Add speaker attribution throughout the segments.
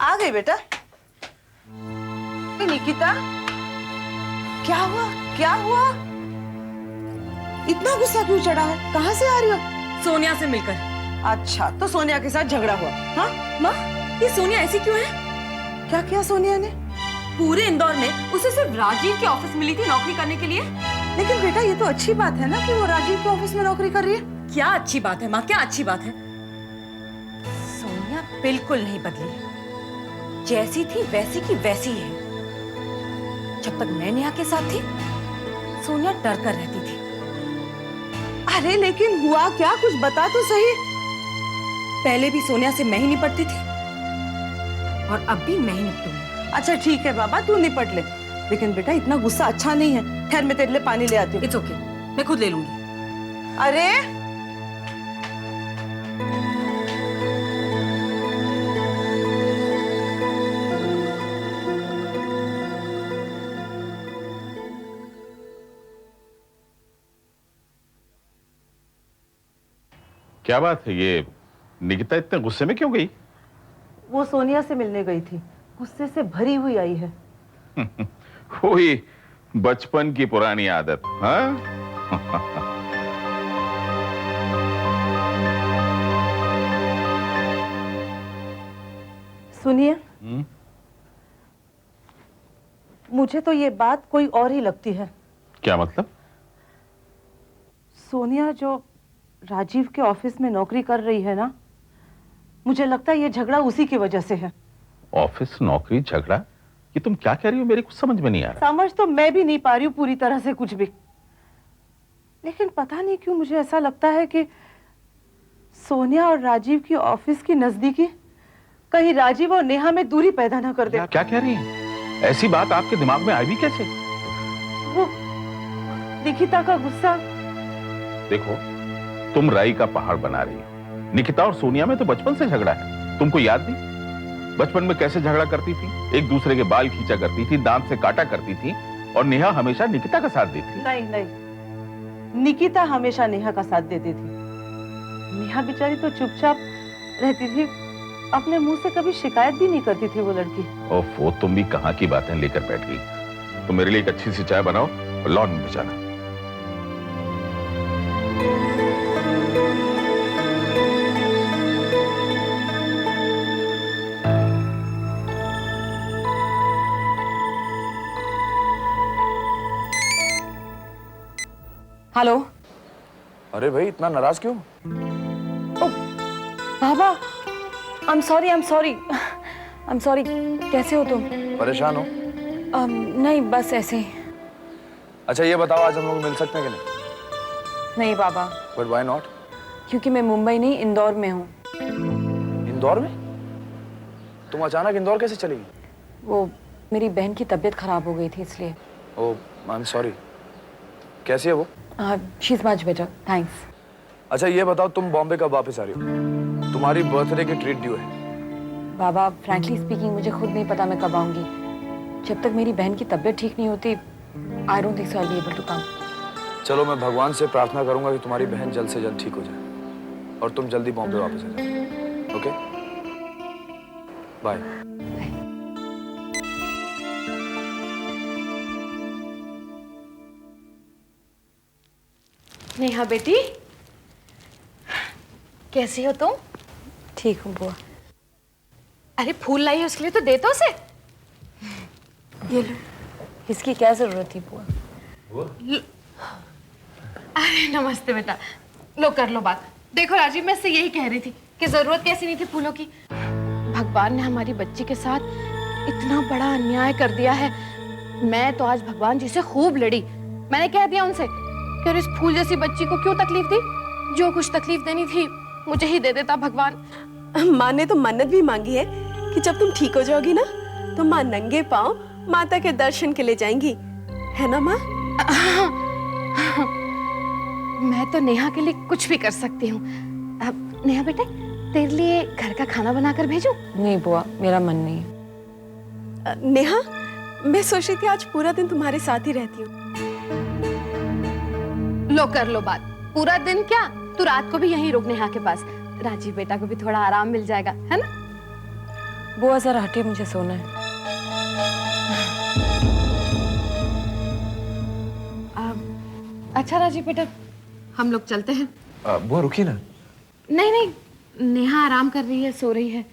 Speaker 1: आ गई बेटा। निकिता, क्या हुआ? क्या हुआ? इतना गुस्सा क्यों चढ़ा है? कहाँ से आ रही हो?
Speaker 2: सोनिया से मिलकर।
Speaker 1: अच्छा, तो सोनिया के साथ झगड़ा हुआ? हाँ
Speaker 2: माँ, ये सोनिया ऐसी क्यों है?
Speaker 1: क्या किया सोनिया ने?
Speaker 2: पूरे इंदौर में उसे सिर्फ राजीव के ऑफिस मिली थी नौकरी करने के लिए।
Speaker 1: लेकिन बेटा ये तो अच्छी बात है ना कि वो राजीव के ऑफिस में नौकरी कर रही है।
Speaker 2: क्या अच्छी बात है माँ, क्या अच्छी बात है? सोनिया बिल्कुल नहीं बदली, जैसी थी वैसी की वैसी है। जब तक मैं नेहा के साथ थी, सोनिया डर कर रहती थी।
Speaker 1: अरे लेकिन हुआ क्या? कुछ बता तो सही।
Speaker 2: पहले भी सोनिया से मैं ही निपटती थी और अब भी मैं ही निपटूंगी।
Speaker 1: अच्छा ठीक है बाबा, तू निपट ले, लेकिन बेटा इतना गुस्सा अच्छा नहीं है। खैर मैं तेरे लिए पानी ले आती हूँ।
Speaker 2: इट्स ओके, मैं खुद ले लूंगी।
Speaker 1: अरे
Speaker 3: क्या बात है, ये निकिता इतने गुस्से में क्यों गई?
Speaker 1: वो सोनिया से मिलने गई थी, गुस्से से भरी हुई आई है।
Speaker 3: वही बचपन की पुरानी आदत। हाँ
Speaker 1: सुनिए, मुझे तो ये बात कोई और ही लगती है।
Speaker 3: क्या मतलब?
Speaker 1: सोनिया जो राजीव के ऑफिस में नौकरी कर रही है ना, मुझे लगता है ये झगड़ा उसी की वजह से है।
Speaker 3: ऑफिस नौकरी झगड़ा? ये तुम क्या कह रही हो? मेरे कुछ समझ में नहीं आ रहा।
Speaker 1: समझ तो मैं भी नहीं पा रही हूँ पूरी तरह से कुछ भी, लेकिन पता नहीं क्यों मुझे ऐसा लगता है कि सोनिया और राजीव की ऑफिस की नजदीकी कहीं राजीव और नेहा में दूरी पैदा ना कर दे।
Speaker 3: क्या कह रही हैं? ऐसी बात आपके दिमाग में आई भी कैसे?
Speaker 1: वो निकिता का गुस्सा।
Speaker 3: देखो, तुम राई का पहाड़ बना रही हो। निकिता और सोनिया में तो बचपन से झगड़ा है, तुमको याद नहीं? बचपन में कैसे झगड़ा करती थी? एक दूसरे के बाल खींचा करती थी, दांत से काटा करती थी, और नेहा हमेशा निकिता का साथ देती।
Speaker 1: नहीं नहीं, निकिता हमेशा नेहा का साथ देती थी। नेहा बेचारी तो चुपचाप रहती थी, अपने मुंह से कभी शिकायत भी नहीं करती थी वो लड़की।
Speaker 3: ओफो, तुम भी कहां की बातें लेकर बैठ गई। तो मेरे लिए एक अच्छी सी चाय बनाओ और लॉन में भिजाना।
Speaker 2: हेलो।
Speaker 4: अरे भाई, इतना नाराज क्यों?
Speaker 2: ओ बाबा, I am sorry, I am sorry, I am sorry. कैसे हो तुम?
Speaker 4: परेशान हो?
Speaker 2: नहीं, बस ऐसे ही।
Speaker 4: अच्छा ये बताओ, आज हम लोग मिल सकते हैं कि नहीं?
Speaker 2: नहीं बाबा।
Speaker 4: But why not?
Speaker 2: क्योंकि मैं मुंबई नहीं, इंदौर में हूँ।
Speaker 4: इंदौर में? तुम अचानक इंदौर कैसे चली गई?
Speaker 2: वो मेरी बहन की तबीयत खराब हो गई थी, इसलिए।
Speaker 4: ओह, आई एम सॉरी। कैसी है वो?
Speaker 2: She is much better, thanks.
Speaker 4: अच्छा ये बताओ, तुम बॉम्बे कब वापस आ रही हो? तुम्हारी बर्थडे की ट्रीट ड्यू है।
Speaker 2: बाबा, फ्रैंकली स्पीकिंग मुझे खुद नहीं पता मैं कब आऊंगी। जब तक मेरी बहन की तबीयत ठीक नहीं होती, I don't think so I will be able to come.
Speaker 4: चलो, मैं भगवान से प्रार्थना करूंगा कि तुम्हारी बहन जल्द से जल्द ठीक हो जाए और तुम जल्दी बॉम्बे वापस आ जाओ। Okay, bye.
Speaker 5: नेहा बेटी, कैसी हो तुम?
Speaker 2: ठीक हूँ बुआ।
Speaker 5: अरे फूल लाई है, उसके लिए तो दे तो उसे।
Speaker 2: ये लो। इसकी क्या जरूरत थी बुआ?
Speaker 5: अरे नमस्ते बेटा, लो कर लो बात। देखो राजीव, मैं इससे यही कह रही थी कि जरूरत कैसी नहीं थी फूलों की। भगवान ने हमारी बच्ची के साथ इतना बड़ा अन्याय कर दिया है। मैं तो आज भगवान जी से खूब लड़ी। मैंने कह दिया उनसे कि अरे इस फूल जैसी बच्ची को क्यों तकलीफ दी? जो कुछ तकलीफ देनी थी मुझे ही दे देता भगवान।
Speaker 6: माँ ने तो मन्नत भी मांगी है कि जब तुम ठीक हो जाओगी ना, तो माँ नंगे पांव माता के दर्शन के लिए जाएंगी, है ना माँ?
Speaker 5: मैं तो नेहा के लिए कुछ भी कर सकती हूँ। अब नेहा बेटे, तेरे लिए घर का खाना बनाकर भेजूं?
Speaker 2: नहीं बुआ, मेरा मन नहीं है।
Speaker 6: नेहा, मैं सोच रही थी आज पूरा दिन तुम्हारे साथ ही रहती हूँ।
Speaker 5: लो कर लो बात। पूरा दिन क्या, तू रात को भी यहीं रुक नेहा के पास। राजीव बेटा को भी थोड़ा आराम मिल जाएगा, है ना?
Speaker 2: बुआ जरा हटे, मुझे सोना है।
Speaker 5: अच्छा राजीव बेटा, हम लोग चलते हैं।
Speaker 7: बुआ रुकिए ना।
Speaker 5: नहीं नहीं, नेहा आराम कर रही है, सो रही है।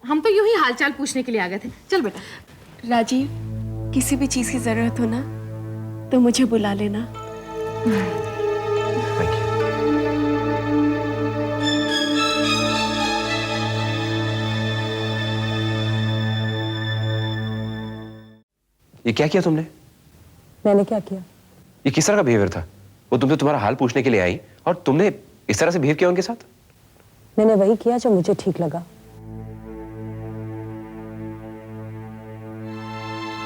Speaker 5: हम तो यूं ही हालचाल पूछने के लिए आ गए थे। चल बेटा।
Speaker 6: राजीव, किसी भी चीज की जरूरत हो ना तो मुझे बुला लेना।
Speaker 7: Thank you. ये क्या किया तुमने?
Speaker 8: मैंने क्या किया?
Speaker 7: ये किस तरह का बिहेवियर था? वो तुमसे तुम्हारा हाल पूछने के लिए आई और तुमने इस तरह से बिहेव किया उनके साथ?
Speaker 8: मैंने वही किया जो मुझे ठीक लगा।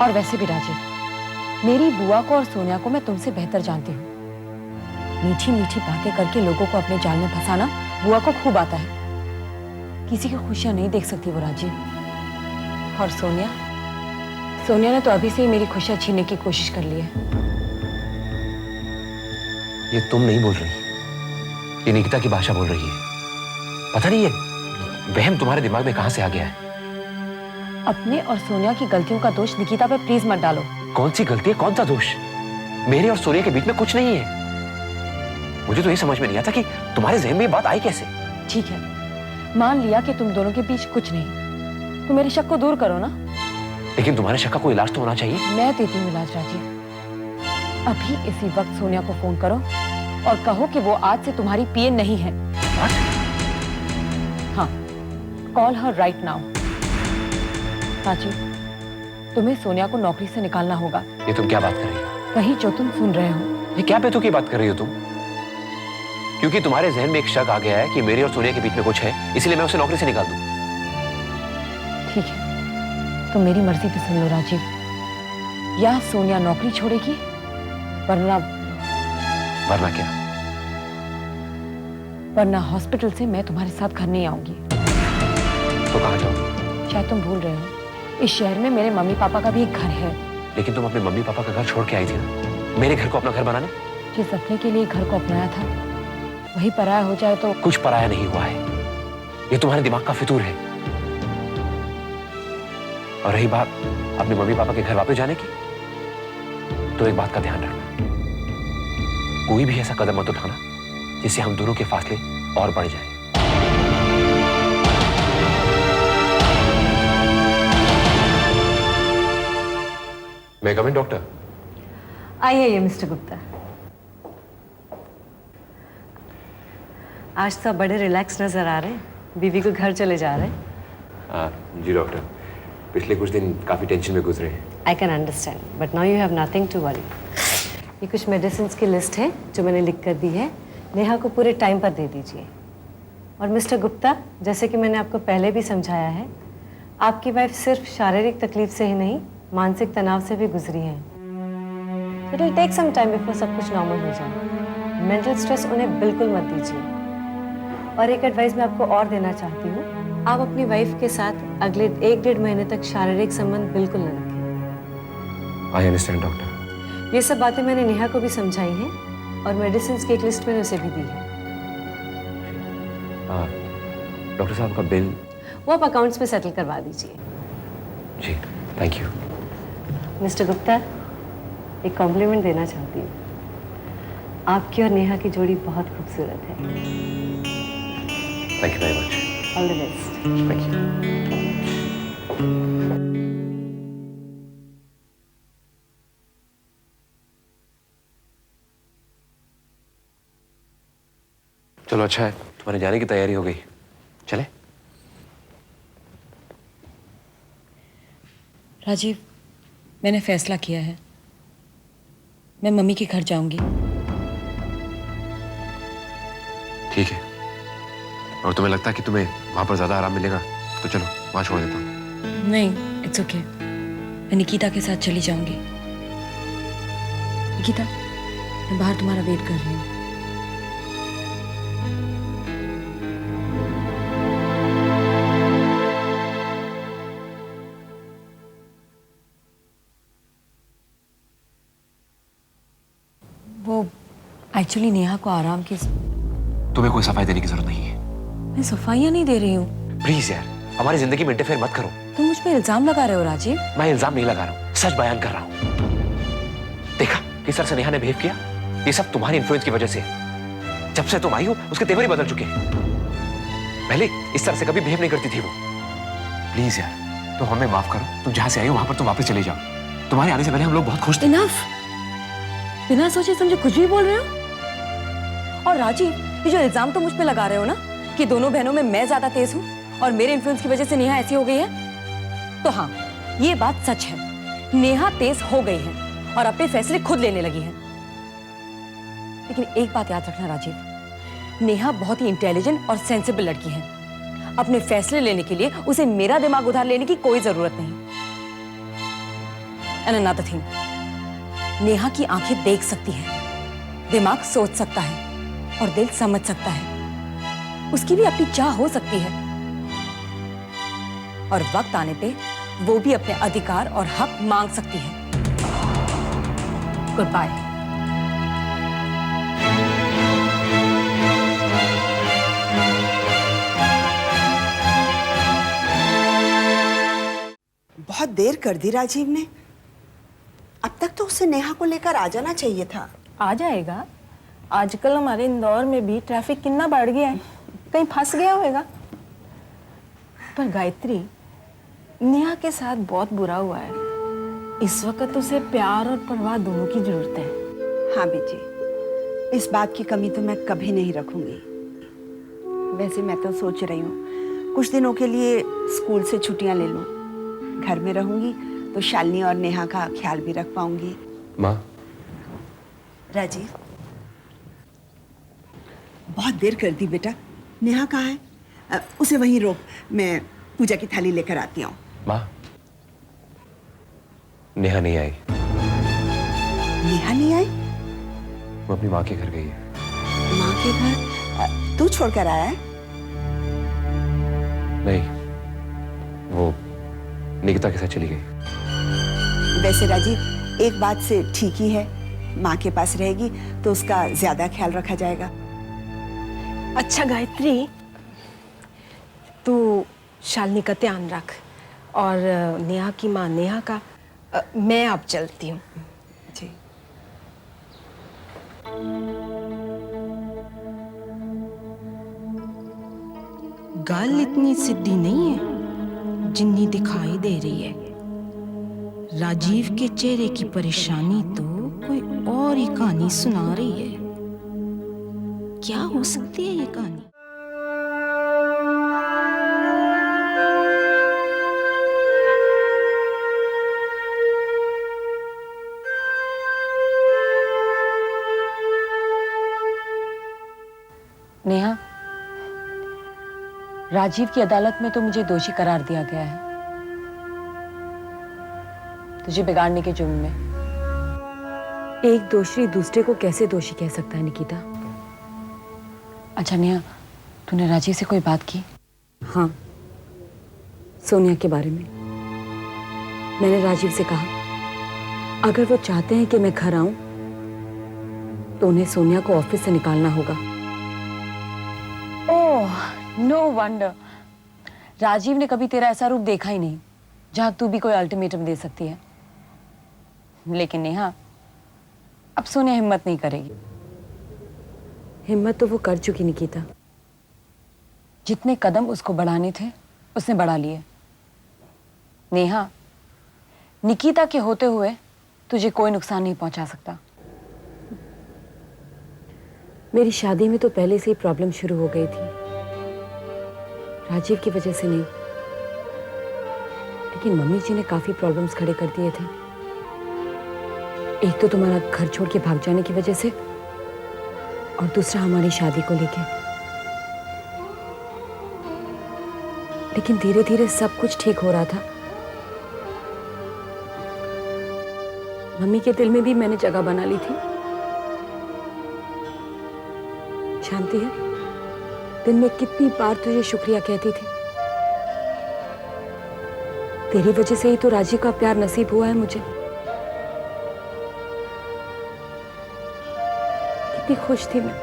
Speaker 2: और वैसे भी राजीव, मेरी बुआ को और सोनिया को मैं तुमसे बेहतर जानती हूँ। मीठी मीठी बातें करके लोगों को अपने जाल में फंसाना बुआ को खूब आता है। किसी की खुशियां नहीं देख सकती वो राजीव। और सोनिया ने तो अभी से ही मेरी खुशियां छीनने की कोशिश कर ली है।
Speaker 7: ये तुम नहीं बोल रही, ये निकिता की भाषा बोल रही है। पता नहीं ये वहम तुम्हारे दिमाग में कहां से आ गया है।
Speaker 2: अपने और सोनिया की गलतियों का दोष निकिता पे प्लीज मत डालो।
Speaker 7: कौन सी गलती है, कौन सा दोष? मेरे और सोनिया के बीच में कुछ नहीं है। मुझे तो ये समझ में नहीं आता कि तुम्हारे जहन में ये बात आई कैसे।
Speaker 2: ठीक है, मान लिया कि तुम दोनों के बीच कुछ नहीं, तो मेरे शक को दूर करो ना।
Speaker 7: लेकिन तुम्हारे शक का कोई इलाज तो होना चाहिए।
Speaker 2: मैं देती हूँ इलाज राजीव। अभी इसी वक्त सोनिया को फोन करो और कहो कि वो आज से तुम्हारी पीए नहीं है। हाँ, call her right now. Rajeev, तुम्हें सोनिया को नौकरी से निकालना होगा।
Speaker 7: ये तुम क्या बात कर रही हो?
Speaker 2: वही जो तुम सुन रहे हो।
Speaker 7: ये क्या बेतुकी बात कर रही हो तुम? क्योंकि तुम्हारे जहन में एक शक आ गया है कि मेरे और सोनिया के बीच में कुछ है, इसलिए मैं उसे नौकरी से निकाल दूं।
Speaker 2: ठीक है, तो मेरी मर्जी पे सुन लो राजीव। या सोनिया नौकरी छोड़ेगी,
Speaker 7: वरना क्या?
Speaker 2: वरना हॉस्पिटल से मैं तुम्हारे साथ घर नहीं आऊंगी।
Speaker 7: तो कहाँ जाओगी?
Speaker 2: शायद तुम भूल रहे हो, इस शहर में मेरे मम्मी पापा का भी एक घर है।
Speaker 7: लेकिन तुम अपने मम्मी पापा का घर छोड़ के आई थी ना, मेरे घर को अपना घर बनाने।
Speaker 2: जिस अपने के लिए घर को अपनाया था वही पराया हो जाए तो।
Speaker 7: कुछ पराया नहीं हुआ है, ये तुम्हारे दिमाग का फितूर है। और रही बात अपने मम्मी पापा के घर वापस जाने की, तो एक बात का ध्यान रखना, कोई भी ऐसा कदम मत उठाना जिससे हम दोनों के फासले और बढ़ जाएं। मैं कम इन डॉक्टर?
Speaker 8: आइए मिस्टर गुप्ता। आज तो आप बड़े रिलैक्स नजर आ रहे हैं। बीवी को घर चले जा रहे हैं।
Speaker 7: जी डॉक्टर, पिछले कुछ दिन काफी टेंशन में गुजरे हैं।
Speaker 8: I can understand, but now you have nothing to worry. ये कुछ मेडिसिन की लिस्ट है जो मैंने लिख कर दी है। नेहा को पूरे टाइम पर दे दीजिए। और मिस्टर गुप्ता, जैसे कि मैंने आपको पहले भी समझाया है, आपकी वाइफ सिर्फ शारीरिक तकलीफ से ही नहीं, मानसिक तनाव से भी गुजरी है। It will take some time before सब कुछ नॉर्मल हो जाए। मेंटल स्ट्रेस उन्हें बिल्कुल मत दीजिए। और एक एडवाइस मैं आपको और देना चाहती हूँ, आप अपनी वाइफ के साथ अगले 1-1.5 महीने तक शारीरिक संबंध बिल्कुल न रखें।
Speaker 7: I understand doctor.
Speaker 8: ये सब बातें मैंने नेहा को भी समझाई हैं और मेडिसिन की एक लिस्ट मैंने उसे भी दी है।
Speaker 7: डॉक्टर साहब का बिल
Speaker 8: वो आप अकाउंट्स में सेटल करवा दीजिए।
Speaker 7: जी थैंक यू।
Speaker 8: मिस्टर गुप्ता, एक कॉम्प्लीमेंट देना चाहती हूँ। आपकी और नेहा की जोड़ी बहुत खूबसूरत है।
Speaker 7: Thank you very much.
Speaker 8: All the best.
Speaker 7: Thank you. चलो अच्छा है, तुम्हारे जाने की तैयारी हो गई, चले?
Speaker 2: राजीव, मैंने फैसला किया है, मैं मम्मी के घर जाऊंगी।
Speaker 7: ठीक है, और तुम्हें लगता है कि तुम्हें वहां पर ज्यादा आराम मिलेगा तो चलो वहां छोड़ देता हूँ।
Speaker 2: नहीं, इट्स ओके, मैं निकिता के साथ चली जाऊंगी। निकिता, मैं बाहर तुम्हारा वेट कर रही हूँ। वो एक्चुअली नेहा को आराम की।
Speaker 7: तुम्हें कोई सफाई देने की जरूरत नहीं है।
Speaker 2: मैं सफाइयाँ नहीं दे रही हूँ।
Speaker 7: प्लीज यार, हमारी जिंदगी में इंटरफेयर मत करो।
Speaker 2: तो पे इल्जाम लगा रहे हो राजीव?
Speaker 7: मैं इल्जाम नहीं लगा रहा हूँ, सच बयान कर रहा हूँ। देखा किस तरह से नेहा ने बिहेव किया? ये सब तुम्हारी इन्फ्लुएंस की वजह से है। जब से तुम आई हो उसके तेवर ही बदल चुके हैं। पहले इस तरह से कभी बिहेव नहीं करती थी वो। प्लीज यार, तो हमें माफ करो। तुम जहां से आई हो वहां पर तुम वापस चले जाओ। तुम्हारे आने से पहले हम लोग बहुत खुश थे।
Speaker 2: इनफ, बिना सोचे समझे कुछ भी बोल रहे हो। और राजीव, ये जो इल्जाम तुम मुझ पे लगा रहे हो ना कि दोनों बहनों में मैं ज्यादा तेज हूँ और मेरे इन्फ्लुएंस की वजह से नेहा ऐसी हो गई है, तो हाँ, ये बात सच है। नेहा तेज हो गई है और अपने फैसले खुद लेने लगी है। लेकिन एक बात याद रखना राजीव, नेहा बहुत ही इंटेलिजेंट और सेंसिबल लड़की है। अपने फैसले लेने के लिए उसे मेरा दिमाग उधार लेने की कोई जरूरत नहीं। एंड अनदर थिंग, नेहा की आंखें देख सकती हैं, दिमाग सोच सकता है और दिल समझ सकता है। उसकी भी अपनी चाह हो सकती है और वक्त आने पे वो भी अपने अधिकार और हक मांग सकती है। Good bye.
Speaker 9: बहुत देर कर दी राजीव ने। अब तक तो उसे नेहा को लेकर आ जाना चाहिए था।
Speaker 10: आ जाएगा। आजकल हमारे इंदौर में भी ट्रैफिक कितना बढ़ गया है, कहीं फंस गया होगा। पर गायत्री, नेहा के साथ बहुत बुरा हुआ है। इस वक्त उसे प्यार और परवाह दोनों की जरूरत है।
Speaker 9: हाँ बेटी, इस बात की कमी तो मैं कभी नहीं रखूंगी। वैसे मैं तो सोच रही हूँ कुछ दिनों के लिए स्कूल से छुट्टियां ले लूं। घर में रहूंगी तो शालिनी और नेहा का ख्याल भी रख पाऊंगी।
Speaker 7: माँ,
Speaker 9: राजीव, बहुत देर कर दी बेटा। नेहा कहाँ है? उसे वहीं रोक, मैं पूजा की थाली लेकर आती हूँ।
Speaker 7: माँ, नेहा नहीं आई।
Speaker 9: नेहा नहीं आई?
Speaker 7: वो अपनी माँ के घर गई है।
Speaker 9: माँ के घर? तू छोड़कर आया है?
Speaker 7: नहीं, वो निकिता के साथ चली गई।
Speaker 9: वैसे राजीव, एक बात से ठीक ही है, माँ के पास रहेगी तो उसका ज्यादा ख्याल रखा जाएगा।
Speaker 10: अच्छा गायत्री, तू शालिनी का ध्यान रख और नेहा की माँ नेहा का। मैं अब चलती हूँ।
Speaker 9: जी।
Speaker 10: गल इतनी सीधी नहीं है जितनी दिखाई दे रही है। राजीव के चेहरे की परेशानी तो कोई और ही कहानी सुना रही है। क्या हो सकती है ये कहानी?
Speaker 8: नेहा, राजीव की अदालत में तो मुझे दोषी करार दिया गया है, तुझे बिगाड़ने के जुर्म में। एक दोषी दूसरे को कैसे दोषी कह सकता है निकिता? अच्छा नेहा, तूने राजीव से कोई बात की? हाँ, सोनिया के बारे में। मैंने राजीव से कहा अगर वो चाहते हैं कि मैं घर आऊं तो उन्हें सोनिया को ऑफिस से निकालना होगा। ओह, नो वंडर। राजीव ने कभी तेरा ऐसा रूप देखा ही नहीं जहां तू भी कोई अल्टीमेटम दे सकती है। लेकिन नेहा, अब सोनिया हिम्मत नहीं करेगी। हिम्मत तो वो कर चुकी निकिता। जितने कदम उसको बढ़ाने थे उसने बढ़ा लिए। नेहा, निकिता के होते हुए तुझे कोई नुकसान नहीं पहुंचा सकता। मेरी शादी में तो पहले से ही प्रॉब्लम शुरू हो गई थी, राजीव की वजह से नहीं। लेकिन मम्मी जी ने काफी प्रॉब्लम्स खड़े कर दिए थे। एक तो तुम्हारा घर छोड़ के भाग जाने की वजह से और दूसरा हमारी शादी को लेके। लेकिन धीरे धीरे सब कुछ ठीक हो रहा था। मम्मी के दिल में भी मैंने जगह बना ली थी। जानती है, दिन में कितनी बार तुझे शुक्रिया कहती थी। तेरी वजह से ही तो राजीव का प्यार नसीब हुआ है मुझे। कितनी खुश थी मैं।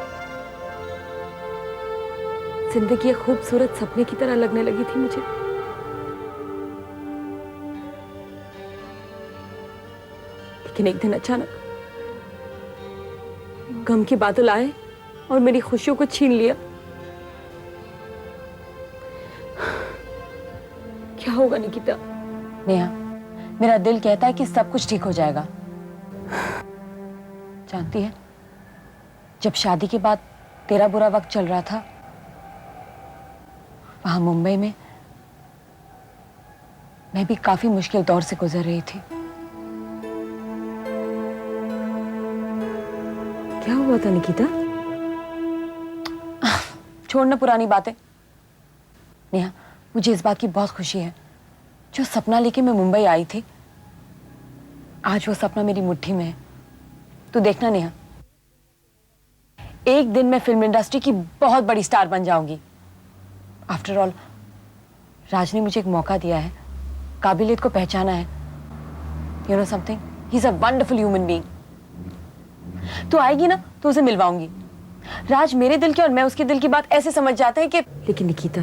Speaker 8: जिंदगी एक खूबसूरत सपने की तरह लगने लगी थी मुझे।
Speaker 6: लेकिन एक दिन अचानक गम के बादल आए और मेरी खुशियों को छीन लिया। क्या होगा निकिता?
Speaker 2: नेहा, मेरा दिल कहता है कि सब कुछ ठीक हो जाएगा। जानती है, जब शादी के बाद तेरा बुरा वक्त चल रहा था, वहां मुंबई में मैं भी काफी मुश्किल दौर से गुजर रही थी।
Speaker 6: क्या हुआ था निकिता?
Speaker 2: छोड़ना पुरानी बातें। नेहा, मुझे इस बात की बहुत खुशी है, जो सपना लेके मैं मुंबई आई थी, आज वो सपना मेरी मुट्ठी में है। तू देखना नेहा, एक दिन मैं फिल्म इंडस्ट्री की बहुत बड़ी स्टार बन जाऊंगी। आफ्टर ऑल, राज ने मुझे एक मौका दिया है, काबिलियत को पहचाना है। You know something, he is a wonderful human being. तू आएगी ना तो उसे मिलवाऊंगी। राज मेरे दिल की और मैं उसके दिल की बात ऐसे समझ जाते हैं कि
Speaker 6: लेकिन निकिता,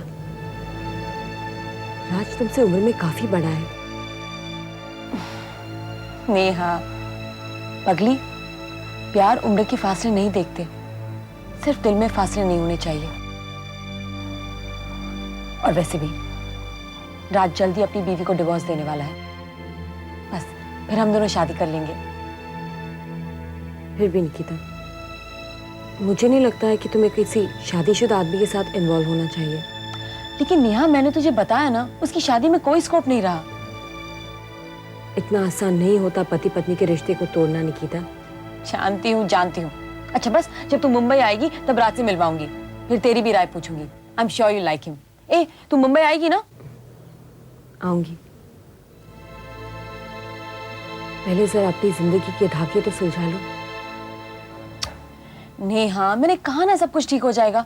Speaker 6: राज तुमसे उम्र में काफी बड़ा है।
Speaker 2: नेहा पगली, प्यार उम्र के फासले नहीं देखते, सिर्फ दिल में फासले नहीं होने चाहिए। और वैसे भी राज जल्दी अपनी बीवी को डिवोर्स देने वाला है, बस फिर हम दोनों शादी कर लेंगे।
Speaker 6: फिर भी निकिता, मुझे नहीं लगता है कि तुम्हें किसी शादीशुदा आदमी के साथ इन्वॉल्व होना चाहिए।
Speaker 2: लेकिन नेहा, मैंने तुझे बताया ना, उसकी शादी में कोई स्कोप नहीं रहा।
Speaker 6: इतना आसान नहीं होता पति पत्नी के रिश्ते को तोड़ना निकिता।
Speaker 2: जानती हूँ, जानती हूँ। अच्छा बस, जब तू मुंबई आएगी तब राज से मिलवाऊंगी, फिर तेरी भी राय पूछूंगी। I am sure you like him. ए, तू मुंबई आएगी ना?
Speaker 6: आऊंगी। पहले जरा अपनी जिंदगी के धागे तो सुलझा लो।
Speaker 2: नेहा, मैंने कहा ना सब कुछ ठीक हो जाएगा।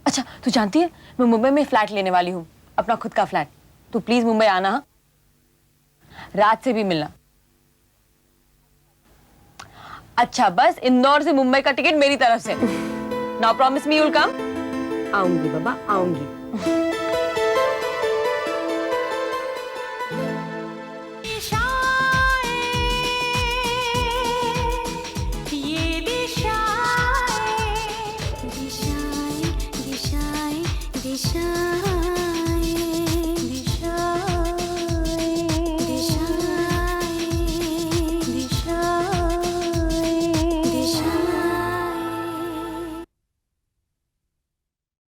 Speaker 2: अच्छा, तू जानती है, मैं मुंबई में फ्लैट लेने वाली हूँ, अपना खुद का फ्लैट। तू प्लीज मुंबई आना, हाँ? राज से भी मिलना। अच्छा बस, इंदौर से मुंबई का टिकट मेरी तरफ से। Now promise me you will come.
Speaker 6: आऊंगी बाबा, आऊंगी।
Speaker 11: दिशाएं दिशाएं दिशाएं